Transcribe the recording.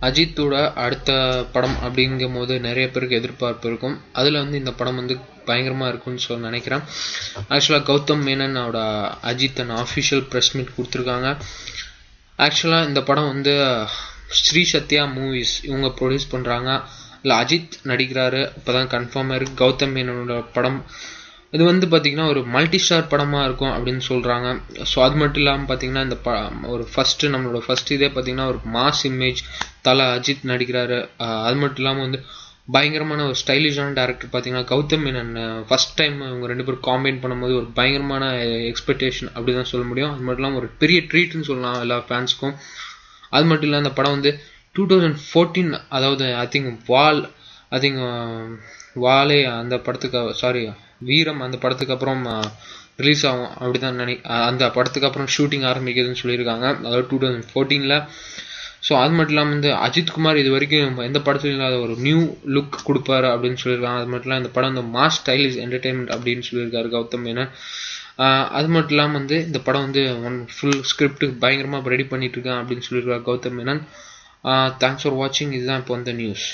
அஜித்தோட அடுத்த படம் அப்படிங்கும் போது நிறைய பேருக்கு எதிர்பார்ப்பு இருக்கும். அதில் வந்து இந்த படம் வந்து பயங்கரமாக இருக்கும்னு சொல்லி நினைக்கிறேன். ஆக்சுவலாக கௌதம் மேனனோட Ajith and official press meet கொடுத்துருக்காங்க. ஆக்சுவலாக இந்த படம் வந்து ஸ்ரீ சத்யா மூவிஸ் இவங்க ப்ரொடியூஸ் பண்ணுறாங்க. இல்லை அஜித் நடிக்கிறாரு, இப்போ தான் கன்ஃபார்மாக இருக்குது. கௌதம் மேனனோட படம் இது வந்து பார்த்திங்கன்னா ஒரு மல்டி ஸ்டார் படமாக இருக்கும் அப்படின்னு சொல்கிறாங்க. ஸோ அது மட்டும் இல்லாமல் பார்த்திங்கன்னா இந்த ஒரு நம்மளோட ஃபஸ்ட் இதே பார்த்திங்கன்னா ஒரு மாஸ் இமேஜ் தலை அஜித் நடிக்கிறாரு. அது மட்டும் இல்லாமல் வந்து பயங்கரமான ஒரு ஸ்டைலிஷான டேரக்டர் பார்த்திங்கன்னா கௌதம் மேனன் ஃபஸ்ட் டைம் இவங்க 2 பேரும் காம்பைன் பண்ணும்போது ஒரு பயங்கரமான எக்ஸ்பெக்டேஷன் அப்படி தான் சொல்ல முடியும். அது மட்டும் இல்லாமல் ஒரு பெரிய ட்ரீட்னு சொல்லலாம் எல்லா ஃபேன்ஸுக்கும். அது மட்டும் இல்லாமல் அந்த படம் வந்து 2014 அதாவது ஐ திங்க் வாலே அந்த படத்துக்கு வீரம் அந்த படத்துக்கு அப்புறம் ரிலீஸ் ஆகும் அப்படிதான் அந்த படத்துக்கு அப்புறம் ஷூட்டிங் ஆரம்பிக்குதுன்னு சொல்லியிருக்காங்க, அதாவது 2014. ஸோ அது மட்டும் இல்லாமல் வந்து அஜித்குமார் இது வரைக்கும் எந்த படத்துலையும் இல்லாத ஒரு நியூ லுக் கொடுப்பாரு அப்படின்னு சொல்லியிருக்காங்க. அது மட்டும் இல்லாமல் இந்த படம் வந்து மாஸ் ஸ்டைலிஷ் என்டர்டெயின்மெண்ட் அப்படின்னு சொல்லியிருக்காரு கௌதம் மேனன். அது மட்டும் இல்லாமல் வந்து இந்த படம் வந்து ஃபுல் ஸ்கிரிப்ட் பயங்கரமாக ரெடி பண்ணிட்டு இருக்கேன் அப்படின்னு சொல்லியிருக்காரு கௌதம் மேனன். தேங்க்ஸ் ஃபார் வாட்சிங். இதுதான் இப்போ வந்த நியூஸ்.